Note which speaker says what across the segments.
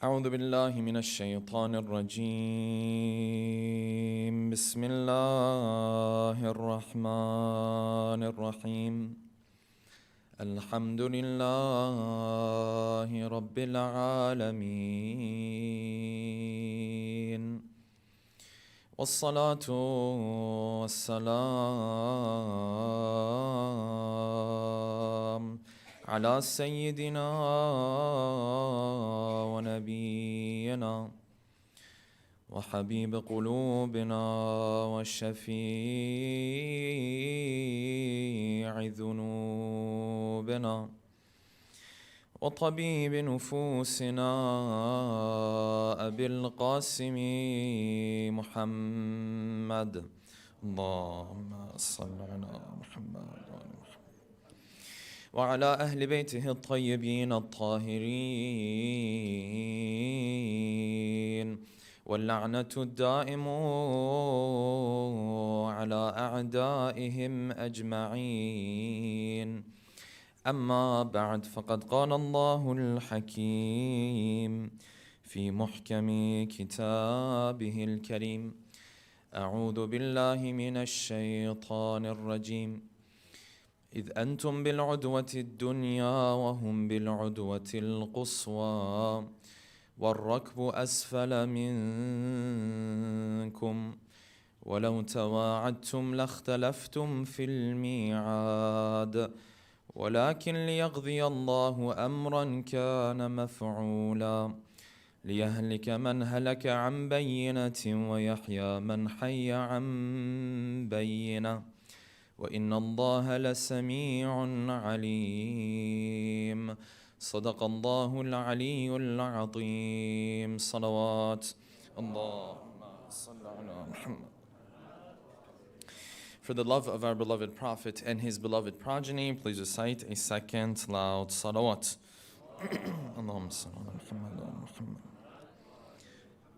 Speaker 1: أعوذ بالله من الشيطان الرجيم بسم الله الرحمن الرحيم الحمد لله رب العالمين والصلاة والسلام على سيدنا ونبينا وحبيب قلوبنا وشفيع ذنوبنا وطبيب نفوسنا أبي القاسم محمد اللهم صل على محمد وعلى أهل بيته الطيبين الطاهرين واللعنة الدائم على أعدائهم أجمعين أما بعد فقد قال الله الحكيم في محكم كتابه الكريم أعوذ بالله من الشيطان الرجيم إذ أنتم بالعدوة الدنيا وهم بالعدوة القصوى والركب أسفل منكم ولو تواعدتم لاختلفتم في الميعاد ولكن ليقضي الله أمرا كان مفعولا ليهلك من هلك عن بينة ويحيى من حي عن بينة وإن الله لسميع عليم صدق الله العلي العظيم صلوات اللهم صل على محمد. For the love of our beloved Prophet and his beloved progeny, please recite a second loud salawat. Allahumma salli ala Muhammad wa Muhammad.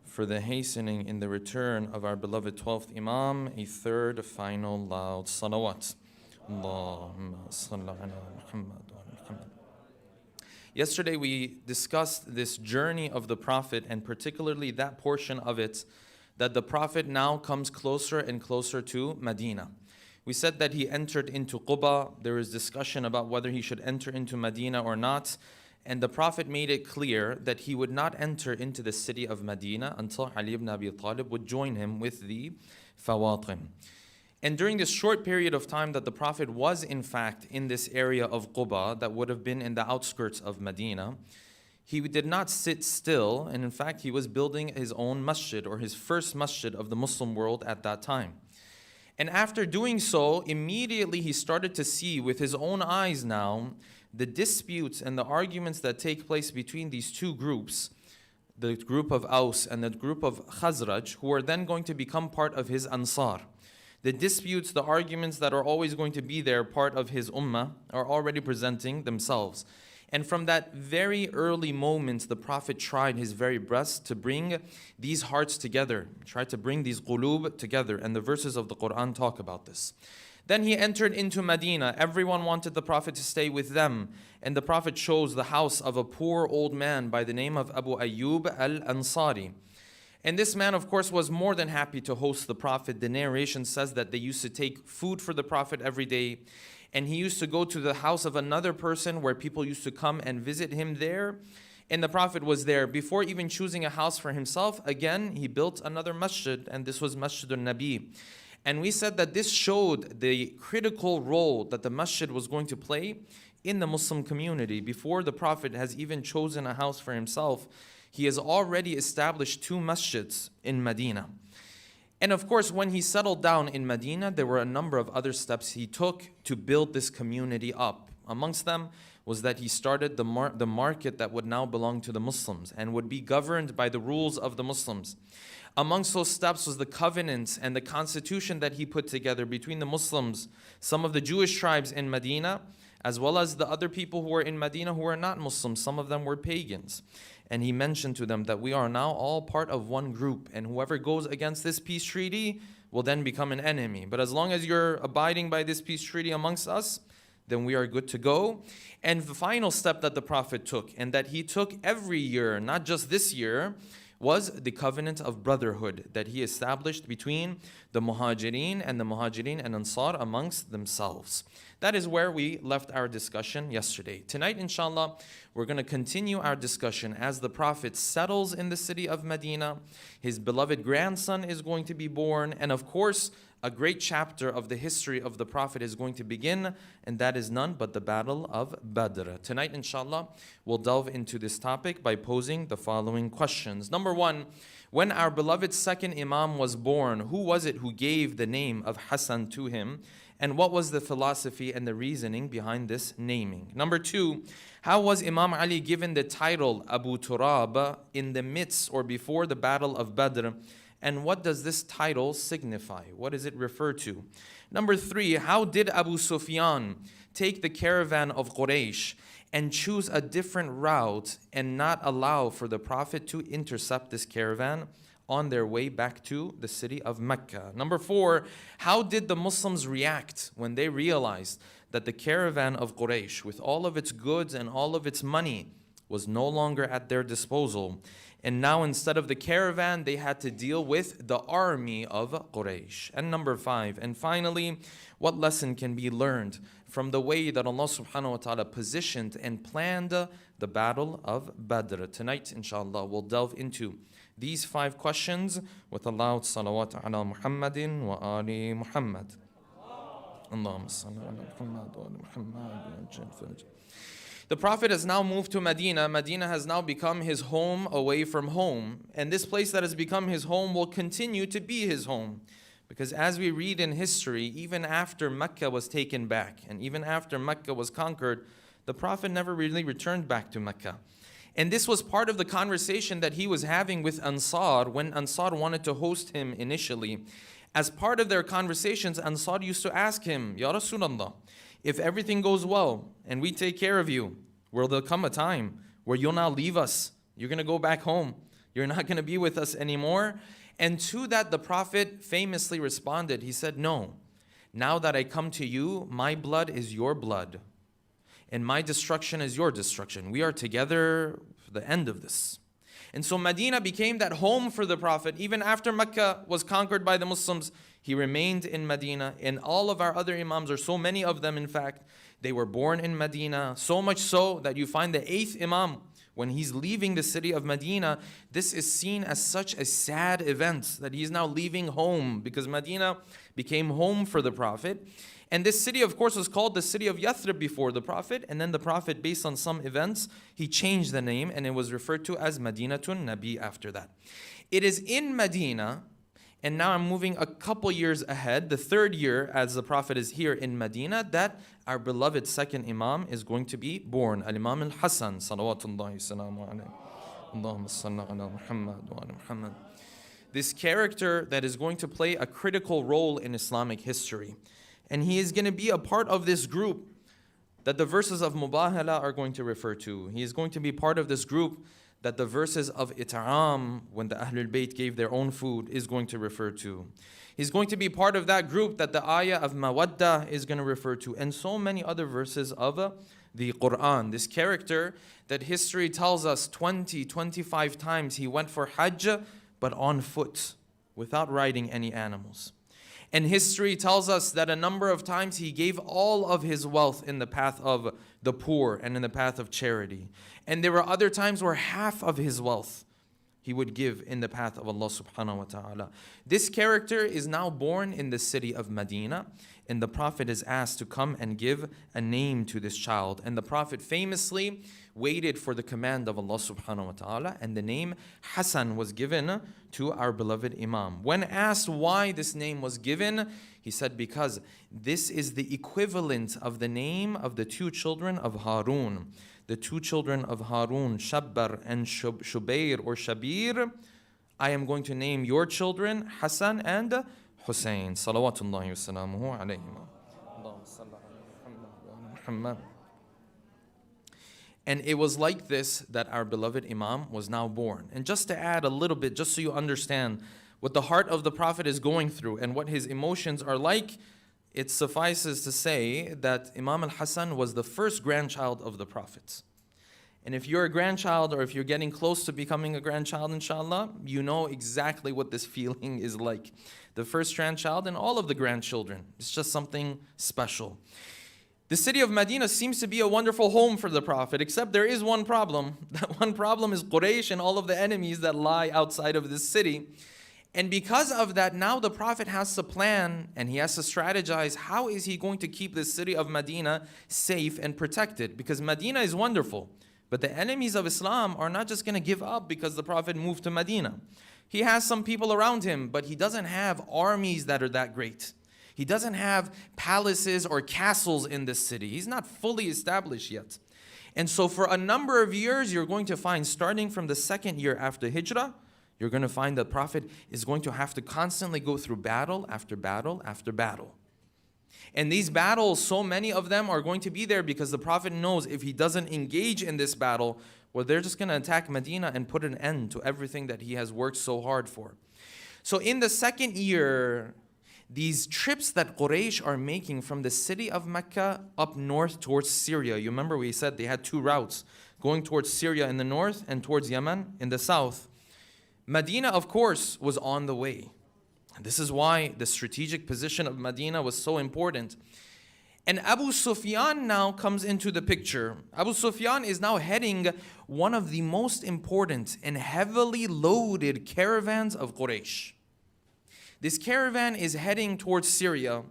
Speaker 1: For the hastening in the return of our beloved 12th Imam, a third final loud salawat. Allahumma salli ala Muhammad wa Muhammad. Yesterday we discussed this journey of the Prophet and particularly that portion of it that the Prophet now comes closer and closer to Medina. We said that he entered into Quba. There is discussion about whether he should enter into Medina or not. And the Prophet made it clear that he would not enter into the city of Medina until Ali ibn Abi Talib would join him with the Fawatim. And during this short period of time that the Prophet was in fact in this area of Quba that would have been in the outskirts of Medina, he did not sit still, and in fact he was building his own masjid, or his first masjid of the Muslim world at that time. And after doing so, immediately he started to see with his own eyes now the disputes and the arguments that take place between these two groups, the group of Aus and the group of Khazraj, who are then going to become part of his Ansar. The disputes, the arguments that are always going to be there, part of his ummah, are already presenting themselves. And from that very early moment, the Prophet tried his very best to bring these hearts together, tried to bring these qulub together, and the verses of the Quran talk about this. Then he entered into Medina. Everyone wanted the Prophet to stay with them. And the Prophet chose the house of a poor old man by the name of Abu Ayyub al-Ansari. And this man, of course, was more than happy to host the Prophet. The narration says that they used to take food for the Prophet every day. And he used to go to the house of another person where people used to come and visit him there. And the Prophet was there. Before even choosing a house for himself, again, he built another masjid. And this was Masjid al-Nabi. And we said that this showed the critical role that the masjid was going to play in the Muslim community. Before the Prophet has even chosen a house for himself, he has already established two masjids in Medina. And of course, when he settled down in Medina, there were a number of other steps he took to build this community up. Amongst them was that he started the market that would now belong to the Muslims and would be governed by the rules of the Muslims. Amongst those steps was the covenants and the constitution that he put together between the Muslims, some of the Jewish tribes in Medina, as well as the other people who were in Medina who were not Muslims. Some of them were pagans. And he mentioned to them that we are now all part of one group, and whoever goes against this peace treaty will then become an enemy. But as long as you're abiding by this peace treaty amongst us, then we are good to go. And the final step that the Prophet took, and that he took every year, not just this year, was the covenant of brotherhood that he established between the Muhajirin and Ansar amongst themselves. That is where we left our discussion yesterday. Tonight, inshallah, we're going to continue our discussion as the Prophet settles in the city of Medina. His beloved grandson is going to be born, and of course, a great chapter of the history of the Prophet is going to begin, and that is none but the Battle of Badr. Tonight, inshallah, we'll delve into this topic by posing the following questions. Number one, when our beloved second Imam was born, who was it who gave the name of Hassan to him? And what was the philosophy and the reasoning behind this naming? Number two, how was Imam Ali given the title Abu Turab in the midst or before the Battle of Badr? And what does this title signify? What does it refer to? Number three, how did Abu Sufyan take the caravan of Quraysh and choose a different route and not allow for the Prophet to intercept this caravan on their way back to the city of Mecca? Number four, how did the Muslims react when they realized that the caravan of Quraysh, with all of its goods and all of its money, was no longer at their disposal? And now instead of the caravan, they had to deal with the army of Quraysh. And number five, and finally, what lesson can be learned from the way that Allah subhanahu wa ta'ala positioned and planned the battle of Badr? Tonight, inshallah, we'll delve into these 5 questions with a loud salawat ala Muhammadin wa ali Muhammad. Allahumma salli ala Muhammad wa ali Muhammad. The Prophet has now moved to Medina. Medina has now become his home away from home. And this place that has become his home will continue to be his home. Because as we read in history, even after Mecca was taken back, and even after Mecca was conquered, the Prophet never really returned back to Mecca. And this was part of the conversation that he was having with Ansar when Ansar wanted to host him initially. As part of their conversations, Ansar used to ask him, Ya Rasulullah, if everything goes well and we take care of you, will there come a time where you'll now leave us? You're going to go back home. You're not going to be with us anymore. And to that, the Prophet famously responded. He said, no, now that I come to you, my blood is your blood, and my destruction is your destruction. We are together for the end of this. And so Medina became that home for the Prophet. Even after Mecca was conquered by the Muslims, he remained in Medina. And all of our other Imams, or so many of them in fact, they were born in Medina. So much so that you find the 8th Imam, when he's leaving the city of Medina, this is seen as such a sad event that he's now leaving home, because Medina became home for the Prophet. And this city, of course, was called the city of Yathrib before the Prophet. And then the Prophet, based on some events, he changed the name, and it was referred to as Madinatun Nabi after that. It is in Medina, and now I'm moving a couple years ahead, the 3rd year as the Prophet is here in Medina, that our beloved second Imam is going to be born, Al-Imam Al-Hassan, salawatullahi salamu alayhi. Allahumma salli ala Muhammad wa ala Muhammad. This character that is going to play a critical role in Islamic history. And he is going to be a part of this group that the verses of Mubahala are going to refer to. He is going to be part of this group that the verses of It'am, when the Ahlul Bayt gave their own food, is going to refer to. He's going to be part of that group that the ayah of Mawaddah is going to refer to, and so many other verses of the Quran. This character that history tells us 25 times he went for Hajj, but on foot, without riding any animals. And history tells us that a number of times he gave all of his wealth in the path of the poor and in the path of charity. And there were other times where half of his wealth he would give in the path of Allah subhanahu wa ta'ala. This character is now born in the city of Medina, and the Prophet is asked to come and give a name to this child. And the Prophet famously waited for the command of Allah subhanahu wa ta'ala, and the name Hassan was given to our beloved Imam. When asked why this name was given, he said, because this is the equivalent of the name of the 2 children of Harun. The 2 children of Harun, Shabbar and Shubayr or Shabir. I am going to name your children Hassan and Hussein. Salawatullahi wa salamuhu alayhima. Allahumma salli ala Muhammad. And it was like this that our beloved Imam was now born. And just to add a little bit, just so you understand what the heart of the Prophet is going through and what his emotions are like, it suffices to say that Imam al-Hassan was the first grandchild of the Prophet. And if you're a grandchild, or if you're getting close to becoming a grandchild, inshallah, you know exactly what this feeling is like. The first grandchild and all of the grandchildren. It's just something special. The city of Medina seems to be a wonderful home for the Prophet, except there is one problem. That one problem is Quraysh and all of the enemies that lie outside of this city. And because of that, now the Prophet has to plan and he has to strategize how is he going to keep the city of Medina safe and protected. Because Medina is wonderful, but the enemies of Islam are not just going to give up because the Prophet moved to Medina. He has some people around him, but he doesn't have armies that are that great. He doesn't have palaces or castles in this city. He's not fully established yet. And so for a number of years, you're going to find, starting from the second year after Hijrah, you're going to find the Prophet is going to have to constantly go through battle after battle after battle. And these battles, so many of them are going to be there because the Prophet knows if he doesn't engage in this battle, well, they're just going to attack Medina and put an end to everything that he has worked so hard for. So in the second year, these trips that Quraysh are making from the city of Mecca up north towards Syria. You remember we said they had two routes, going towards Syria in the north and towards Yemen in the south. Medina, of course, was on the way. This is why the strategic position of Medina was so important. And Abu Sufyan now comes into the picture. Abu Sufyan is now heading one of the most important and heavily loaded caravans of Quraysh. This caravan is heading towards Syria.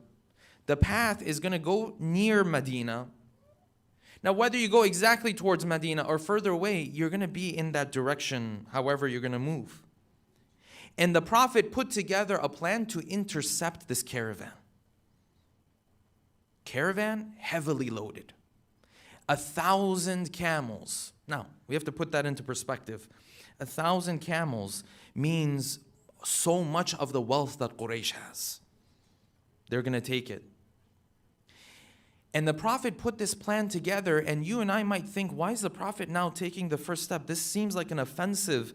Speaker 1: The path is going to go near Medina. Now, whether you go exactly towards Medina or further away, you're going to be in that direction, however you're going to move. And the Prophet put together a plan to intercept this caravan. Caravan heavily loaded. 1,000 camels. Now, we have to put that into perspective. 1,000 camels means so much of the wealth that Quraysh has. They're going to take it. And the Prophet put this plan together, and you and I might think, why is the Prophet now taking the first step? This seems like an offensive,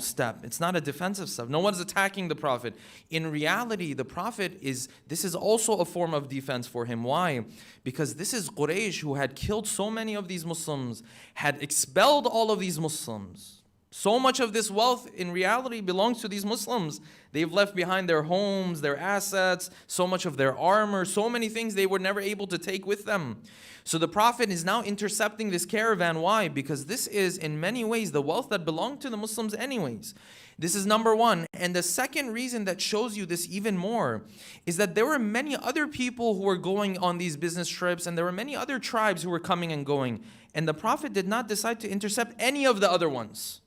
Speaker 1: step. It's not a defensive step. No one's attacking the Prophet. In reality, the Prophet this is also a form of defense for him. Why? Because this is Quraysh who had killed so many of these Muslims, had expelled all of these Muslims. So much of this wealth in reality belongs to these Muslims. They've left behind their homes, their assets, so much of their armor, so many things they were never able to take with them. So the Prophet is now intercepting this caravan. Why? Because this is in many ways the wealth that belonged to the Muslims anyways. This is number one. And the second reason that shows you this even more is that there were many other people who were going on these business trips, and there were many other tribes who were coming and going. And the Prophet did not decide to intercept any of the other ones.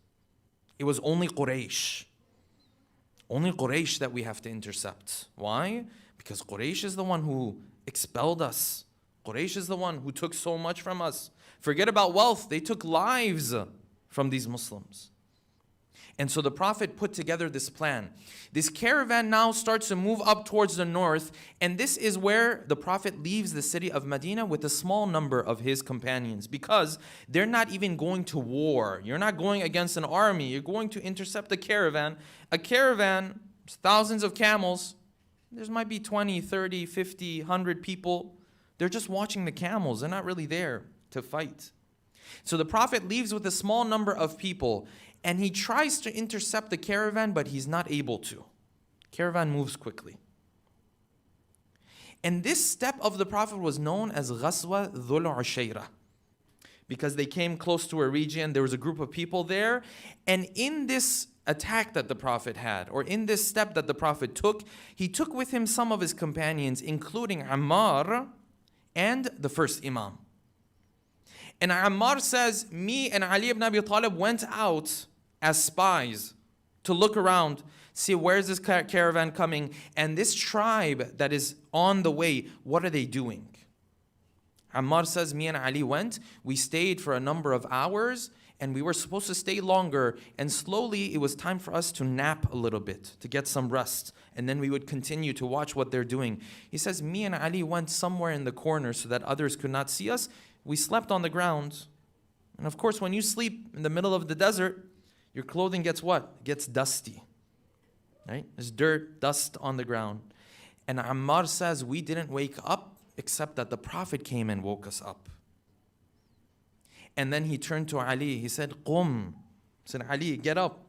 Speaker 1: It was only Quraysh. Only Quraysh that we have to intercept. Why? Because Quraysh is the one who expelled us. Quraysh is the one who took so much from us. Forget about wealth. They took lives from these Muslims. And so the Prophet put together this plan. This caravan now starts to move up towards the north, and this is where the Prophet leaves the city of Medina with a small number of his companions, because they're not even going to war. You're not going against an army. You're going to intercept a caravan. A caravan, thousands of camels. There might be 20, 30, 50, 100 people. They're just watching the camels. They're not really there to fight. So the Prophet leaves with a small number of people, and he tries to intercept the caravan, but he's not able to. Caravan moves quickly. And this step of the Prophet was known as Ghazwa Dhul Ushayra, because they came close to a region, there was a group of people there, and in this attack that the Prophet had, or in this step that the Prophet took, he took with him some of his companions, including Ammar and the first Imam. And Ammar says, me and Ali ibn Abi Talib went out as spies to look around, see where is this caravan coming, and this tribe that is on the way, what are they doing? Ammar says, me and Ali went, we stayed for a number of hours, and we were supposed to stay longer, and slowly it was time for us to nap a little bit, to get some rest, and then we would continue to watch what they're doing. He says, me and Ali went somewhere in the corner so that others could not see us. We slept on the ground. And of course, when you sleep in the middle of the desert, your clothing gets what? It gets dusty. Right? There's dirt, dust on the ground. And Ammar says, we didn't wake up except that the Prophet came and woke us up. And then he turned to Ali. He said, Qum. He said, Ali, get up.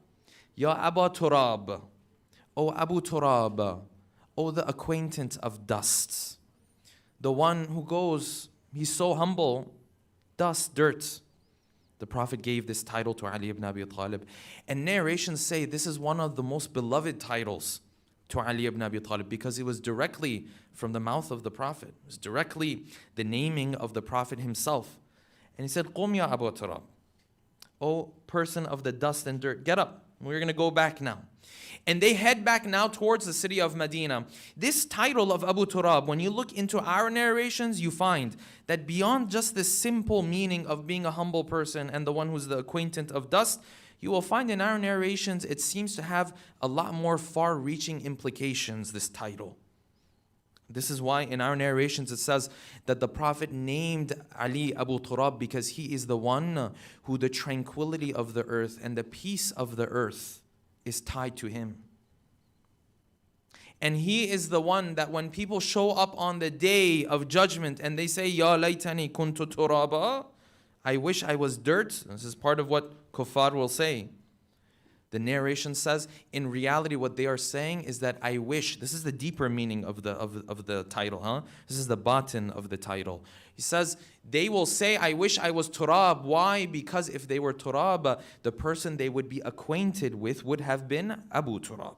Speaker 1: Ya Aba Turab. O Abu Turab. O the acquaintance of dust. The one who goes, he's so humble, dust, dirt. The Prophet gave this title to Ali ibn Abi Talib. And narrations say this is one of the most beloved titles to Ali ibn Abi Talib because it was directly from the mouth of the Prophet. It was directly the naming of the Prophet himself. And he said, Qum ya Abu Turab. O person of the dust and dirt, get up. We're going to go back now. And they head back now towards the city of Medina. This title of Abu Turab, when you look into our narrations, you find that beyond just the simple meaning of being a humble person and the one who's the acquaintance of dust, you will find in our narrations it seems to have a lot more far-reaching implications, this title. This is why in our narrations it says that the Prophet named Ali Abu Turab because he is the one who the tranquility of the earth and the peace of the earth is tied to him. And he is the one that when people show up on the day of judgment and they say, Ya laytani kuntu turaba, I wish I was dirt. This is part of what kuffar will say. The narration says, in reality, what they are saying is that I wish. This is the deeper meaning of the title. This is the batin of the title. He says, they will say, I wish I was turab. Why? Because if they were turab, the person they would be acquainted with would have been Abu Turab.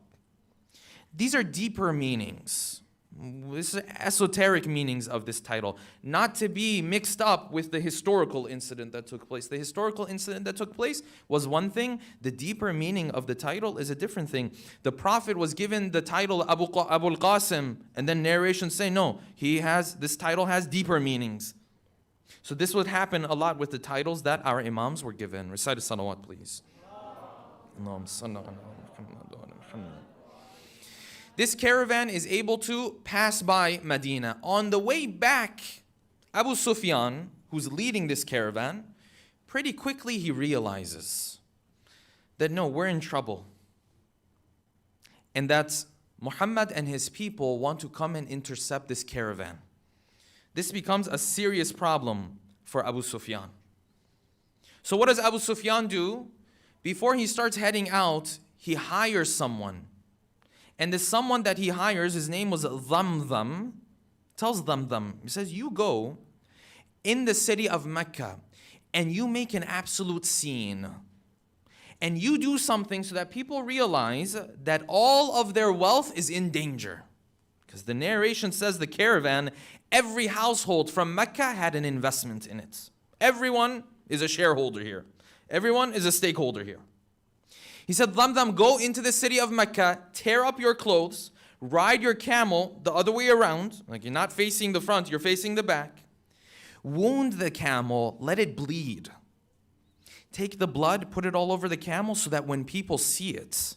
Speaker 1: These are deeper meanings. This is esoteric meanings of this title, not to be mixed up with the historical incident that took place. The historical incident that took place was one thing. The deeper meaning of the title is a different thing. The Prophet was given the title Abu al-Qasim, and then narrations say, no, this title has deeper meanings. So this would happen a lot with the titles that our imams were given. Recite a salawat, please. This caravan is able to pass by Medina. On the way back, Abu Sufyan, who's leading this caravan, pretty quickly he realizes that no, we're in trouble. And that Muhammad and his people want to come and intercept this caravan. This becomes a serious problem for Abu Sufyan. So what does Abu Sufyan do? Before he starts heading out, he hires someone. And this someone that he hires, his name was Dhamdham, tells Dhamdham, he says, you go in the city of Mecca and you make an absolute scene. And you do something so that people realize that all of their wealth is in danger. Because the narration says the caravan, every household from Mecca had an investment in it. Everyone is a shareholder here. Everyone is a stakeholder here. He said, Dhamdham, go into the city of Mecca, tear up your clothes, ride your camel the other way around, like you're not facing the front, you're facing the back. Wound the camel, let it bleed. Take the blood, put it all over the camel so that when people see it,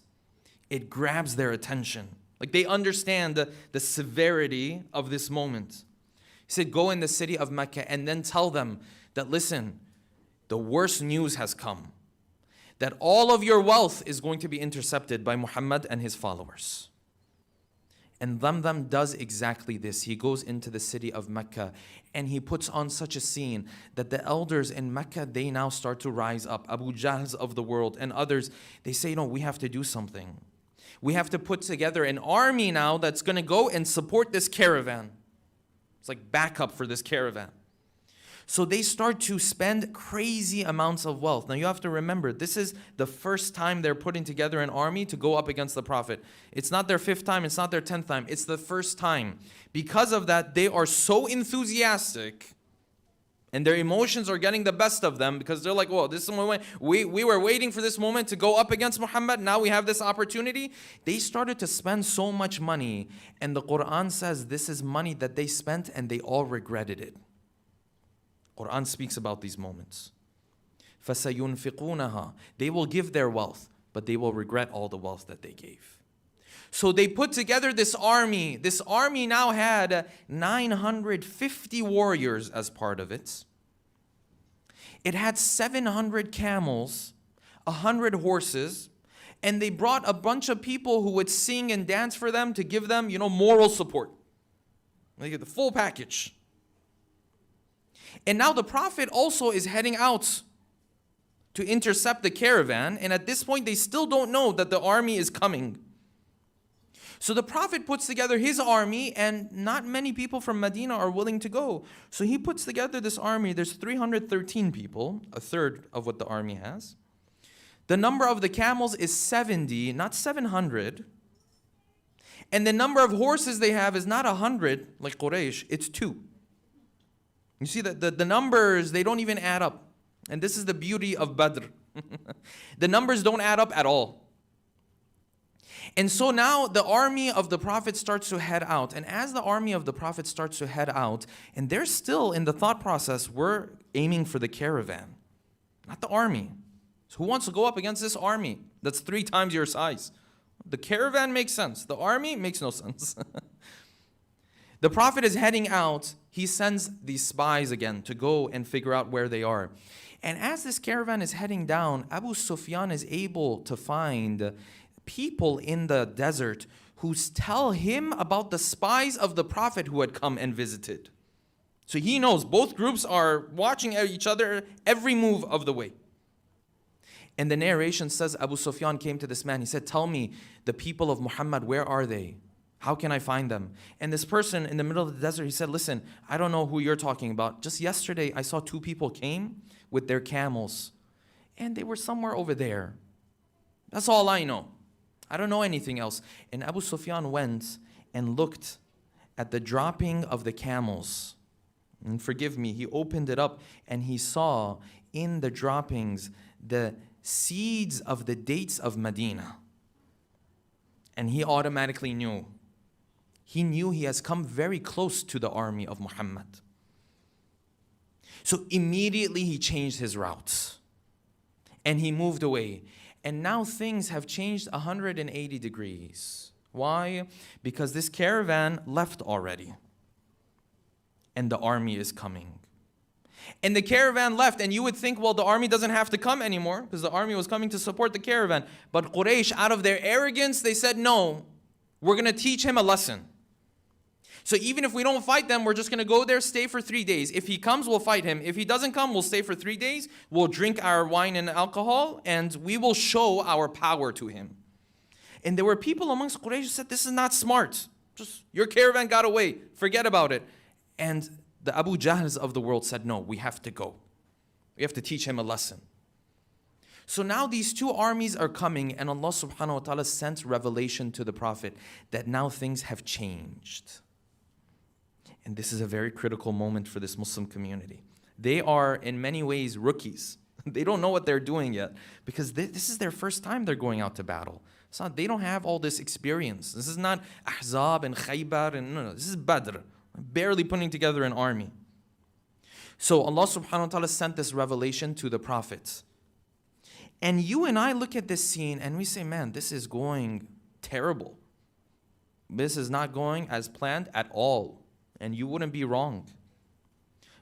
Speaker 1: it grabs their attention. Like they understand the severity of this moment. He said, go in the city of Mecca and then tell them that, listen, the worst news has come. That all of your wealth is going to be intercepted by Muhammad and his followers. And Dhamdham does exactly this. He goes into the city of Mecca and he puts on such a scene that the elders in Mecca, they now start to rise up. Abu Jahls of the world and others, they say, no, we have to do something. We have to put together an army now that's going to go and support this caravan. It's like backup for this caravan. So they start to spend crazy amounts of wealth. Now you have to remember, this is the first time they're putting together an army to go up against the Prophet. It's not their 5th time, it's not their 10th time, it's the first time. Because of that, they are so enthusiastic and their emotions are getting the best of them because they're like, whoa, this is the moment. We were waiting for this moment to go up against Muhammad. Now we have this opportunity. They started to spend so much money. And the Quran says this is money that they spent and they all regretted it. Quran speaks about these moments. فَسَيُنْفِقُونَهَا. They will give their wealth, but they will regret all the wealth that they gave. So they put together this army. This army now had 950 warriors as part of it. It had 700 camels, 100 horses, And they brought a bunch of people who would sing and dance for them to give them, moral support. They get the full package. And now the Prophet also is heading out to intercept the caravan. And at this point, they still don't know that the army is coming. So the Prophet puts together his army, and not many people from Medina are willing to go. So he puts together this army. There's 313 people, a third of what the army has. The number of the camels is 70, not 700. And the number of horses they have is not 100 like Quraysh, it's 2. You see that the numbers, they don't even add up. And this is the beauty of Badr. The numbers don't add up at all. And so now the army of the Prophet starts to head out. And as the army of the Prophet starts to head out, and they're still in the thought process, we're aiming for the caravan, not the army. So who wants to go up against this army that's 3 times your size? The caravan makes sense. The army makes no sense. The Prophet is heading out. He sends these spies again to go and figure out where they are. And as this caravan is heading down, Abu Sufyan is able to find people in the desert who tell him about the spies of the Prophet who had come and visited. So he knows both groups are watching each other every move of the way. And the narration says Abu Sufyan came to this man. He said, tell me, the people of Muhammad, where are they? How can I find them? And this person in the middle of the desert, he said, listen, I don't know who you're talking about. Just yesterday, I saw 2 people came with their camels. And they were somewhere over there. That's all I know. I don't know anything else. And Abu Sufyan went and looked at the dropping of the camels. And forgive me, he opened it up and he saw in the droppings the seeds of the dates of Medina. And he automatically knew. He knew he has come very close to the army of Muhammad. So immediately he changed his routes. And he moved away. And now things have changed 180 degrees. Why? Because this caravan left already. And the army is coming. And the caravan left, and you would think, well, the army doesn't have to come anymore because the army was coming to support the caravan. But Quraysh, out of their arrogance, they said, no, we're going to teach him a lesson. So even if we don't fight them, we're just going to go there, stay for 3 days. If he comes, we'll fight him. If he doesn't come, we'll stay for 3 days. We'll drink our wine and alcohol, and we will show our power to him. And there were people amongst Quraysh who said, this is not smart. Just your caravan got away. Forget about it. And the Abu Jahls of the world said, no, we have to go. We have to teach him a lesson. So now these 2 armies are coming, and Allah subhanahu wa ta'ala sent revelation to the Prophet that now things have changed. And this is a very critical moment for this Muslim community. They are in many ways rookies. They don't know what they're doing yet because this is their first time they're going out to battle. They don't have all this experience. This is not Ahzab and Khaybar and no, this is Badr. Barely putting together an army. So Allah subhanahu wa ta'ala sent this revelation to the prophets. And you and I look at this scene and we say, man, this is going terrible. This is not going as planned at all. And you wouldn't be wrong.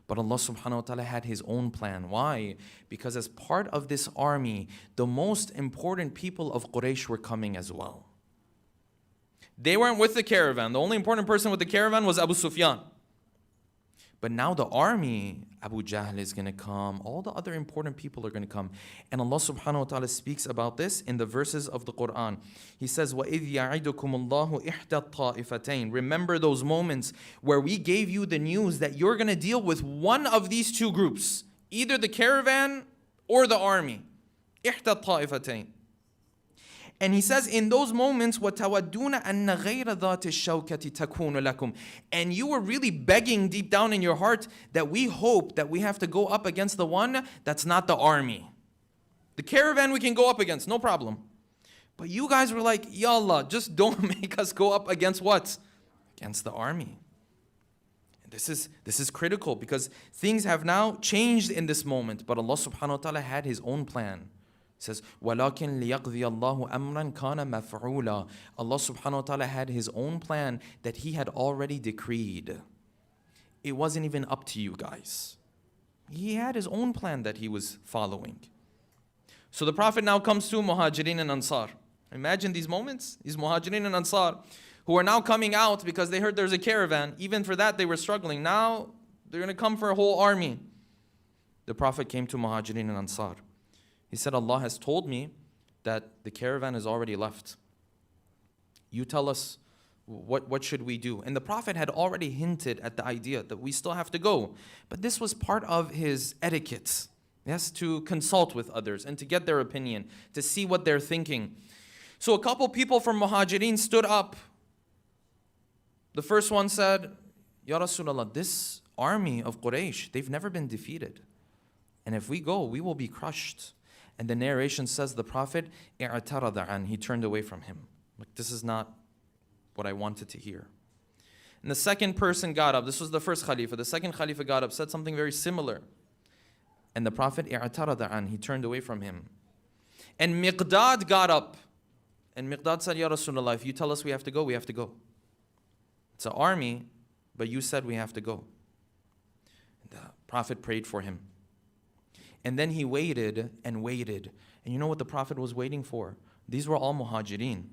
Speaker 1: But Allah subhanahu wa ta'ala had His own plan. Why? Because as part of this army, the most important people of Quraysh were coming as well. They weren't with the caravan. The only important person with the caravan was Abu Sufyan. But now the army, Abu Jahl is going to come. All the other important people are going to come. And Allah subhanahu wa ta'ala speaks about this in the verses of the Quran. He says, وَإِذْ يَعِدُكُمُ اللَّهُ إِحْدَى الطَّائِفَتَيْنِ Remember those moments where we gave you the news that you're going to deal with one of these 2 groups. Either the caravan or the army. إِحْدَى الطَّائِفَتَيْنِ And he says, in those moments, وَتَوَدُّونَ أَنَّ غَيْرَ ذَاتِ الشَّوْكَةِ تَكُونُ لَكُمْ And you were really begging deep down in your heart that we hope that we have to go up against the one that's not the army. The caravan we can go up against, no problem. But you guys were like, Ya Allah, just don't make us go up against what? Against the army. And this is critical because things have now changed in this moment. But Allah subhanahu wa ta'ala had His own plan. It says, وَلَكِنْ لِيَقْضِيَ اللَّهُ أَمْرًا كَانَ مَفْعُولًا Allah subhanahu wa ta'ala had His own plan that He had already decreed. It wasn't even up to you guys. He had His own plan that He was following. So the Prophet now comes to Muhajirin and Ansar. Imagine these moments, these Muhajirin and Ansar, who are now coming out because they heard there's a caravan. Even for that, they were struggling. Now, they're going to come for a whole army. The Prophet came to Muhajirin and Ansar. He said, Allah has told me that the caravan is already left. You tell us, what should we do? And the Prophet had already hinted at the idea that we still have to go. But this was part of his etiquette. Yes, to consult with others and to get their opinion, to see what they're thinking. So a couple people from Muhajirin stood up. The first one said, Ya Rasulullah, this army of Quraysh, they've never been defeated. And if we go, we will be crushed. And the narration says the Prophet, i'tarada an, he turned away from him. Like, this is not what I wanted to hear. And the second person got up. This was the first Khalifa. The second Khalifa got up, said something very similar. And the Prophet, i'tarada an, he turned away from him. And Miqdad got up. And Miqdad said, Ya Rasulullah, if you tell us we have to go, we have to go. It's an army, but you said we have to go. The Prophet prayed for him. And then he waited and waited. And you know what the Prophet was waiting for? These were all Muhajirin.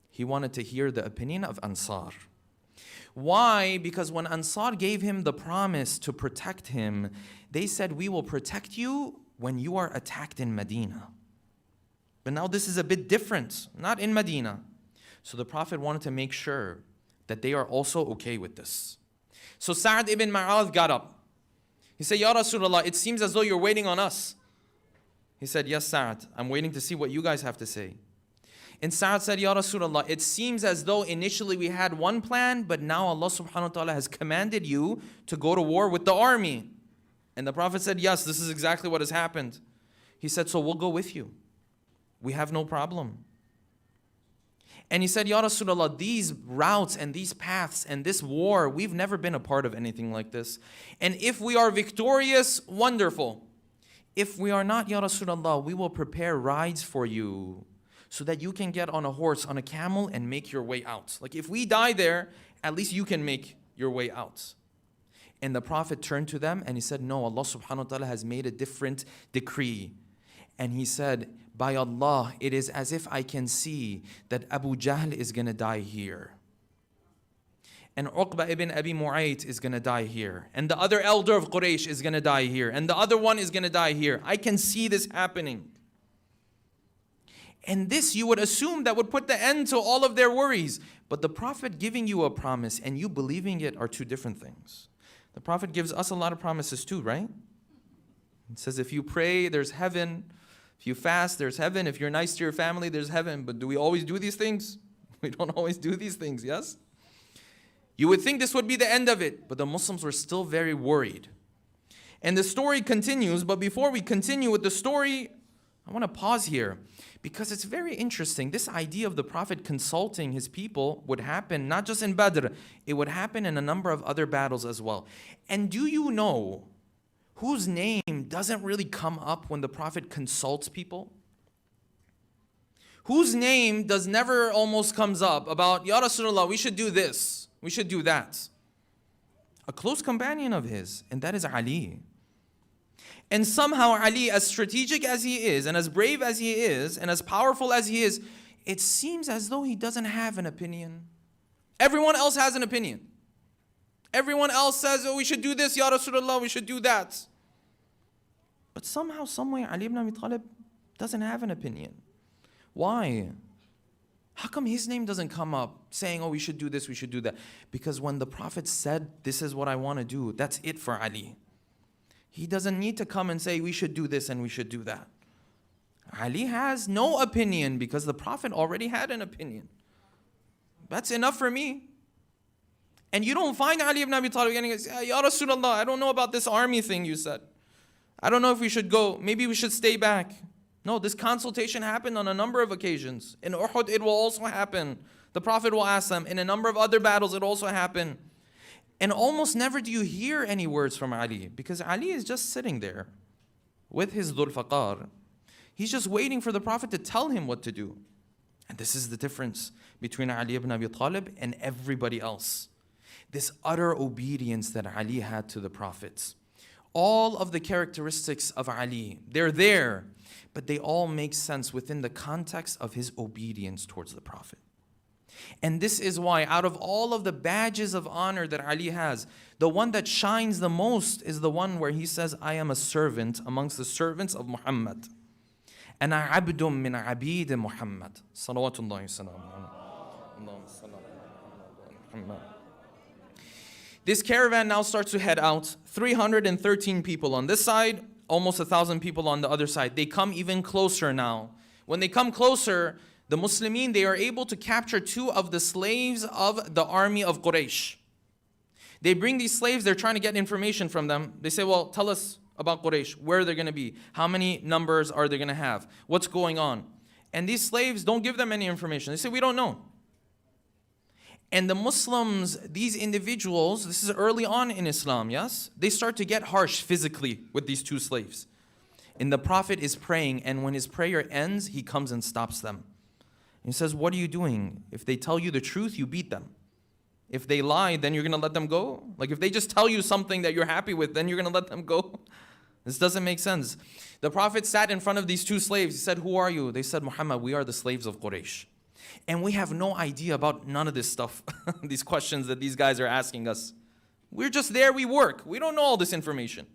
Speaker 1: He wanted to hear the opinion of Ansar. Why? Because when Ansar gave him the promise to protect him, they said, we will protect you when you are attacked in Medina. But now this is a bit different, not in Medina. So the Prophet wanted to make sure that they are also okay with this. So Sa'd ibn Mu'adh got up. He said, Ya Rasulullah, it seems as though you're waiting on us. He said, yes, Sa'd, I'm waiting to see what you guys have to say. And Sa'd said, Ya Rasulullah, it seems as though initially we had one plan, but now Allah subhanahu wa ta'ala has commanded you to go to war with the army. And the Prophet said, yes, this is exactly what has happened. He said, so we'll go with you. We have no problem. And he said, Ya Rasulullah, these routes and these paths and this war, we've never been a part of anything like this. And if we are victorious, wonderful. If we are not, Ya Rasulullah, we will prepare rides for you so that you can get on a horse, on a camel, and make your way out. Like if we die there, at least you can make your way out. And the Prophet turned to them and he said, no, Allah subhanahu wa ta'ala has made a different decree. And he said, by Allah, it is as if I can see that Abu Jahl is going to die here. And Uqba ibn Abi Mu'ayt is going to die here. And the other elder of Quraysh is going to die here. And the other one is going to die here. I can see this happening. And this, you would assume, that would put the end to all of their worries. But the Prophet giving you a promise and you believing it are two different things. The Prophet gives us a lot of promises too, right? It says if you pray, there's heaven. If you fast, there's heaven. If you're nice to your family, there's heaven. But do we always do these things? We don't always do these things, yes? You would think this would be the end of it, but the Muslims were still very worried. And the story continues, but before we continue with the story, I want to pause here because it's very interesting. This idea of the Prophet consulting his people would happen not just in Badr, it would happen in a number of other battles as well. And do you know whose name doesn't really come up when the Prophet consults people? Whose name does never almost comes up about, Ya Rasulullah, we should do this, we should do that? A close companion of his, and that is Ali. And somehow Ali, as strategic as he is, and as brave as he is, and as powerful as he is, it seems as though he doesn't have an opinion. Everyone else has an opinion. Everyone else says, oh, we should do this, Ya Rasulullah, we should do that. But somehow, someway, Ali ibn Abi Talib doesn't have an opinion. Why? How come his name doesn't come up saying, oh, we should do this, we should do that? Because when the Prophet said, this is what I want to do, that's it for Ali. He doesn't need to come and say, we should do this and we should do that. Ali has no opinion because the Prophet already had an opinion. That's enough for me. And you don't find Ali ibn Abi Talib getting, Ya Rasulullah, I don't know about this army thing you said. I don't know if we should go. Maybe we should stay back. No, this consultation happened on a number of occasions. In Uhud, it will also happen. The Prophet will ask them. In a number of other battles, it also happened. And almost never do you hear any words from Ali because Ali is just sitting there with his Dhul Faqar. He's just waiting for the Prophet to tell him what to do. And this is the difference between Ali ibn Abi Talib and everybody else. This utter obedience that Ali had to the Prophet. All of the characteristics of Ali, they're there, but they all make sense within the context of his obedience towards the Prophet. And this is why out of all of the badges of honor that Ali has, the one that shines the most is the one where he says, I am a servant amongst the servants of Muhammad. أنا عبد من عبيد محمد صلوات الله وسلامه عليه. This caravan now starts to head out. 313 people on this side, almost 1,000 people on the other side. They come even closer now. When they come closer, the Muslimin, they are able to capture 2 of the slaves of the army of Quraysh. They bring these slaves, they're trying to get information from them. They say, well, tell us about Quraysh, where they're going to be, how many numbers are they going to have, what's going on. And these slaves don't give them any information. They say, we don't know. And the Muslims, these individuals, this is early on in Islam, yes? They start to get harsh physically with these 2 slaves. And the Prophet is praying, and when his prayer ends, he comes and stops them. He says, what are you doing? If they tell you the truth, you beat them. If they lie, then you're going to let them go? Like if they just tell you something that you're happy with, then you're going to let them go? This doesn't make sense. The Prophet sat in front of these 2 slaves. He said, who are you? They said, Muhammad, we are the slaves of Quraysh. And we have no idea about none of this stuff, these questions that these guys are asking us. We're just there, we work. We don't know all this information.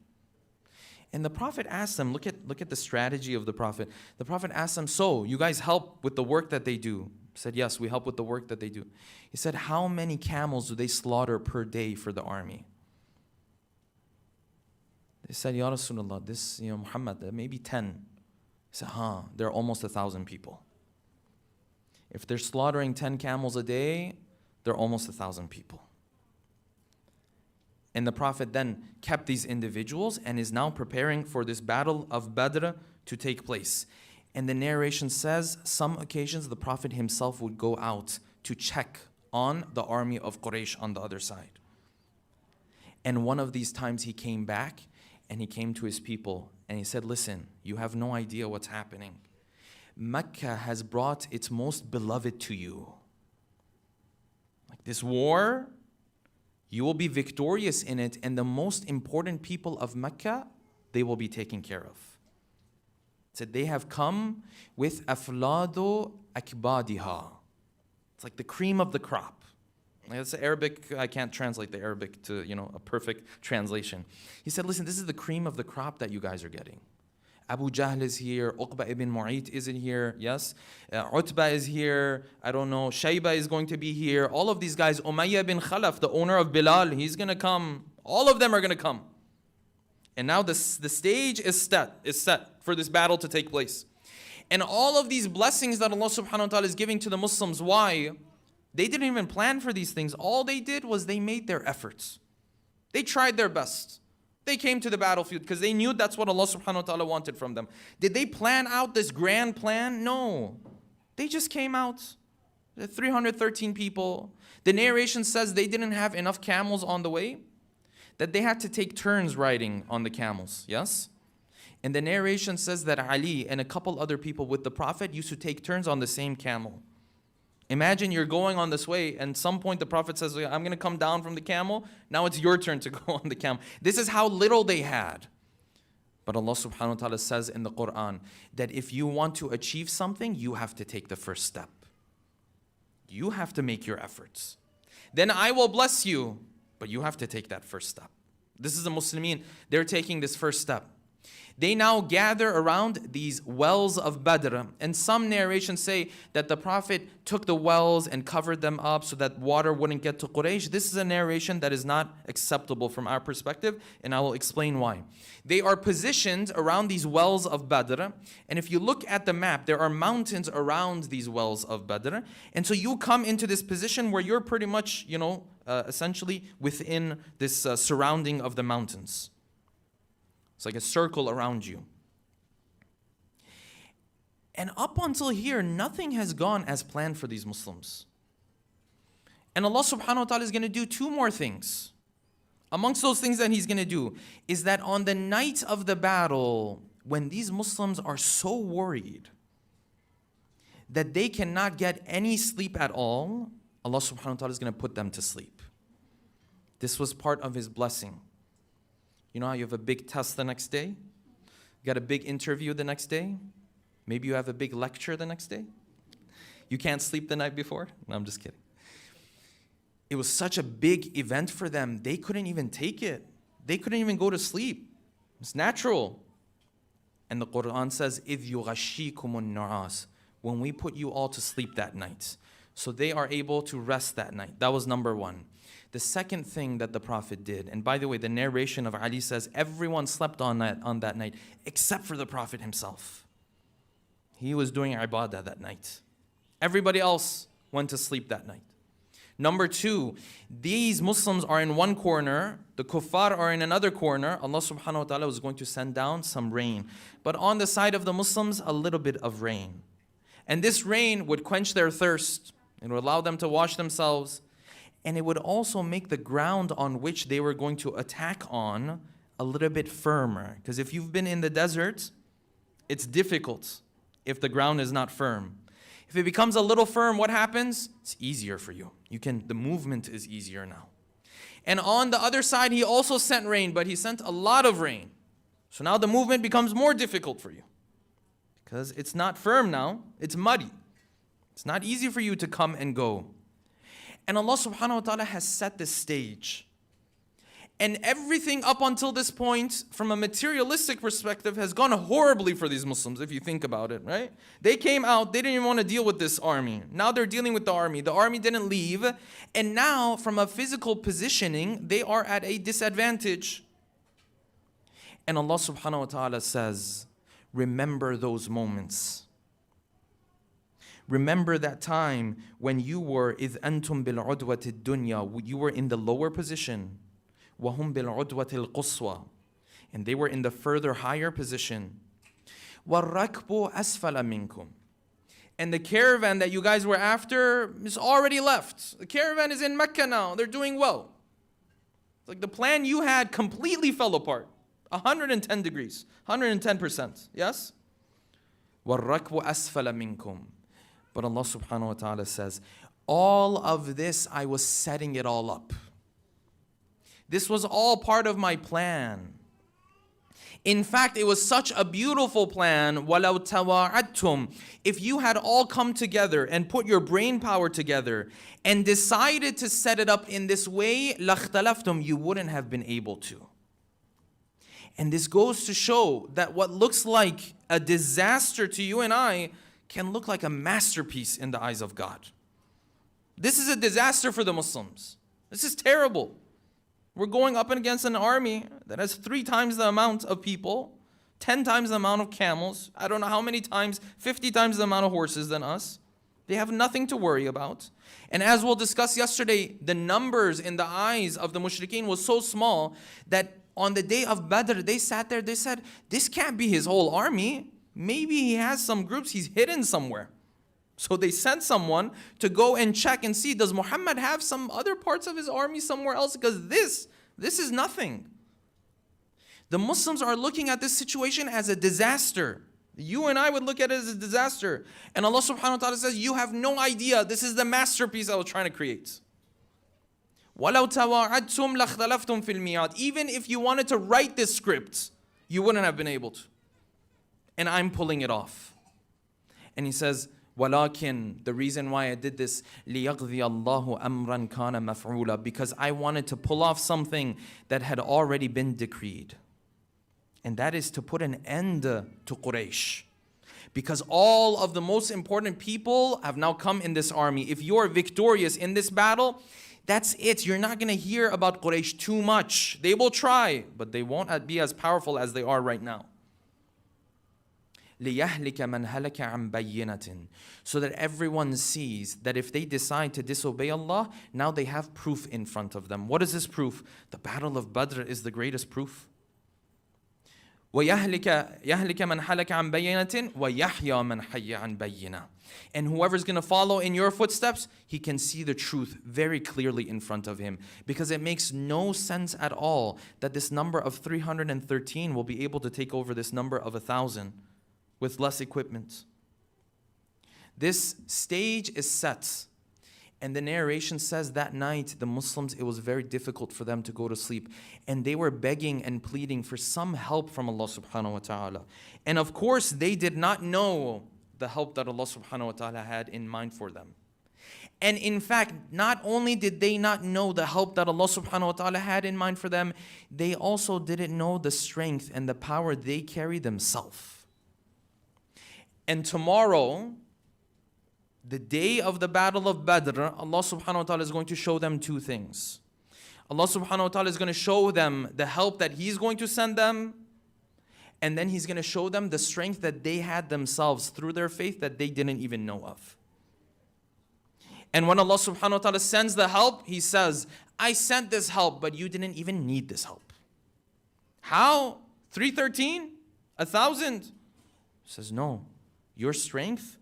Speaker 1: And the Prophet asked them, look at the strategy of the Prophet. The Prophet asked them, so you guys help with the work that they do? He said, yes, we help with the work that they do. He said, how many camels do they slaughter per day for the army? They said, Ya Rasulullah, this, Muhammad, maybe 10. He said, there are almost 1,000 people. If they're slaughtering 10 camels a day, they're almost 1,000 people. And the Prophet then kept these individuals and is now preparing for this battle of Badr to take place. And the narration says, some occasions the Prophet himself would go out to check on the army of Quraysh on the other side. And one of these times he came back and he came to his people and he said, listen, you have no idea what's happening. Mecca has brought its most beloved to you. Like this war, you will be victorious in it, and the most important people of Mecca, they will be taken care of. It said they have come with afladu akbadiha. It's like the cream of the crop. That's Arabic. I can't translate the Arabic to a perfect translation. He said, listen, this is the cream of the crop that you guys are getting. Abu Jahl is here, Uqba ibn Mu'ayt is in here, yes? Utbah is here, I don't know, Shayba is going to be here. All of these guys, Umayyah bin Khalaf, the owner of Bilal, he's going to come. All of them are going to come. And now the stage is set for this battle to take place. And all of these blessings that Allah subhanahu wa ta'ala is giving to the Muslims, why? They didn't even plan for these things. All they did was they made their efforts. They tried their best. They came to the battlefield because they knew that's what Allah subhanahu wa ta'ala wanted from them. Did they plan out this grand plan? No. They just came out. 313 people. The narration says they didn't have enough camels on the way, that they had to take turns riding on the camels, yes? And the narration says that Ali and a couple other people with the Prophet used to take turns on the same camel. Imagine you're going on this way, and at some point the Prophet says, I'm going to come down from the camel. Now it's your turn to go on the camel. This is how little they had. But Allah subhanahu wa ta'ala says in the Quran that if you want to achieve something, you have to take the first step. You have to make your efforts. Then I will bless you, but you have to take that first step. This is the Muslimin. They're taking this first step. They now gather around these wells of Badr. And some narrations say that the Prophet took the wells and covered them up so that water wouldn't get to Quraysh. This is a narration that is not acceptable from our perspective, and I will explain why. They are positioned around these wells of Badr. And if you look at the map, there are mountains around these wells of Badr. And so you come into this position where you're pretty much, essentially within this surrounding of the mountains. It's like a circle around you. And up until here, nothing has gone as planned for these Muslims. And Allah subhanahu wa ta'ala is going to do 2 more things. Amongst those things that He's going to do is that on the night of the battle, when these Muslims are so worried that they cannot get any sleep at all, Allah subhanahu wa ta'ala is going to put them to sleep. This was part of His blessing. You know how you have a big test the next day? You got a big interview the next day? Maybe you have a big lecture the next day? You can't sleep the night before? No, I'm just kidding. It was such a big event for them, they couldn't even take it. They couldn't even go to sleep. It's natural. And the Quran says, إِذْ يُغَشِّيكُمُ النُّعَاسِ, when we put you all to sleep that night. So they are able to rest that night. That was number one. The second thing that the Prophet did, and by the way, the narration of Ali says, everyone slept on that night, except for the Prophet himself. He was doing ibadah that night. Everybody else went to sleep that night. Number two, these Muslims are in one corner, the kuffar are in another corner. Allah subhanahu wa ta'ala was going to send down some rain. But on the side of the Muslims, a little bit of rain. And this rain would quench their thirst. It would allow them to wash themselves. And it would also make the ground on which they were going to attack on a little bit firmer. Because if you've been in the desert, it's difficult if the ground is not firm. If it becomes a little firm, what happens? It's easier for you. The movement is easier now. And on the other side, he also sent rain, but he sent a lot of rain. So now the movement becomes more difficult for you. Because it's not firm now, it's muddy. It's not easy for you to come and go. And Allah subhanahu wa ta'ala has set the stage. And everything up until this point, from a materialistic perspective, has gone horribly for these Muslims, if you think about it, right? They came out, they didn't even want to deal with this army. Now they're dealing with the army. The army didn't leave. And now, from a physical positioning, they are at a disadvantage. And Allah subhanahu wa ta'ala says, remember those moments. Remember that time when you were إِذْ أَنْتُمْ بِالْعُدْوَةِ الدُّنْيَا, you were in the lower position. وَهُمْ بِالْعُدْوَةِ الْقُصْوَى, and they were in the further higher position. وَالرَّكْبُ أَسْفَلَ مِنْكُمْ, and the caravan that you guys were after is already left. The caravan is in Mecca now. They're doing well. It's like the plan you had completely fell apart. 110 degrees, 110%. Yes? وَالرَّكْبُ أَسْفَلَ مِنْكُمْ. But Allah subhanahu wa ta'ala says, all of this, I was setting it all up. This was all part of my plan. In fact, it was such a beautiful plan. وَلَوْ تَوَاعَدْتُمْ, if you had all come together and put your brain power together and decided to set it up in this way, لَاخْتَلَفْتُمْ, you wouldn't have been able to. And this goes to show that what looks like a disaster to you and I can look like a masterpiece in the eyes of God. This is a disaster for the Muslims. This is terrible. We're going up against an army that has 3 times the amount of people, 10 times the amount of camels, I don't know how many times, 50 times the amount of horses than us. They have nothing to worry about. And as we'll discuss yesterday, the numbers in the eyes of the mushrikeen was so small that on the day of Badr, they sat there, they said, this can't be his whole army. Maybe he has some groups, he's hidden somewhere. So they sent someone to go and check and see, does Muhammad have some other parts of his army somewhere else? Because this is nothing. The Muslims are looking at this situation as a disaster. You and I would look at it as a disaster. And Allah subhanahu wa ta'ala says, you have no idea. This is the masterpiece I was trying to create. وَلَوْ تَوَاعَدْتُمْ لَاخْتَلَفْتُمْ فِي الْمِيعَادِ. Even if you wanted to write this script, you wouldn't have been able to. And I'm pulling it off. And he says, وَلَكِنْ, the reason why I did this, لِيَقْضِيَ اللَّهُ أَمْرًا كَانَ مَفْعُولًا, because I wanted to pull off something that had already been decreed. And that is to put an end to Quraysh. Because all of the most important people have now come in this army. If you're victorious in this battle, that's it. You're not going to hear about Quraysh too much. They will try, but they won't be as powerful as they are right now. لِيَهْلِكَ مَنْ هَلَكَ عَنْ بَيِّنَةٍ, so that everyone sees that if they decide to disobey Allah, now they have proof in front of them. What is this proof? The Battle of Badr is the greatest proof. وَيَهْلِكَ مَنْ هَلَكَ عَنْ بَيِّنَةٍ وَيَحْيَى مَنْ حَيَّ عَنْ بَيِّنَةٍ. And whoever's going to follow in your footsteps, he can see the truth very clearly in front of him. Because it makes no sense at all that this number of 313 will be able to take over this number of 1,000 with less equipment. This stage is set. And the narration says that night, the Muslims, it was very difficult for them to go to sleep. And they were begging and pleading for some help from Allah subhanahu wa ta'ala. And of course, they did not know the help that Allah subhanahu wa ta'ala had in mind for them. And in fact, not only did they not know the help that Allah subhanahu wa ta'ala had in mind for them, they also didn't know the strength and the power they carry themselves. And tomorrow, the day of the battle of Badr, Allah subhanahu wa ta'ala is going to show them two things. Allah subhanahu wa ta'ala is going to show them the help that He's going to send them, and then He's going to show them the strength that they had themselves through their faith that they didn't even know of. And when Allah subhanahu wa ta'ala sends the help, He says, I sent this help, but you didn't even need this help. How? 313? 1,000? He says, no. Your strength,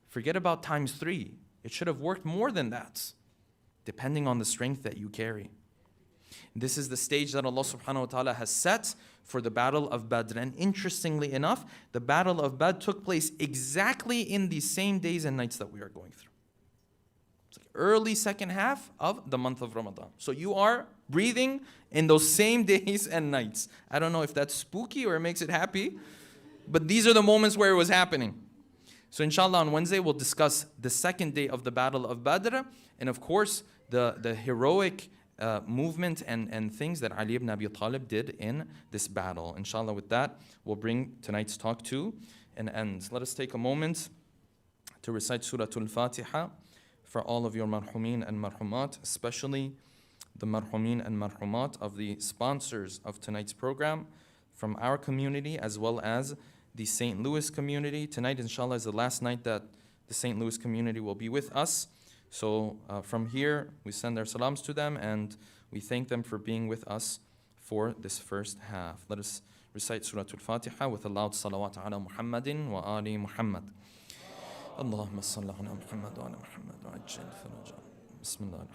Speaker 1: forget about times 3. It should have worked more than that, depending on the strength that you carry. This is the stage that Allah subhanahu wa ta'ala has set for the battle of Badr. And interestingly enough, the battle of Badr took place exactly in the same days and nights that we are going through. It's like early second half of the month of Ramadan. So you are breathing in those same days and nights. I don't know if that's spooky or it makes it happy, but these are the moments where it was happening. So inshallah on Wednesday we'll discuss the second day of the battle of Badr, and of course the heroic movement and things that Ali ibn Abi Talib did in this battle. Inshallah with that we'll bring tonight's talk to an end. Let us take a moment to recite Surah Al-Fatiha for all of your marhumin and marhumat, especially the marhumin and marhumat of the sponsors of tonight's program from our community as well as the St. Louis community. Tonight, inshallah, is the last night that the St. Louis community will be with us. So from here, we send our salams to them and we thank them for being with us for this first half. Let us recite Surah Al-Fatiha with a loud salawat ala Muhammadin wa ali Muhammad. Allahumma salli ala Muhammad wa ala Muhammad wa ajjal faraja. Bismillah.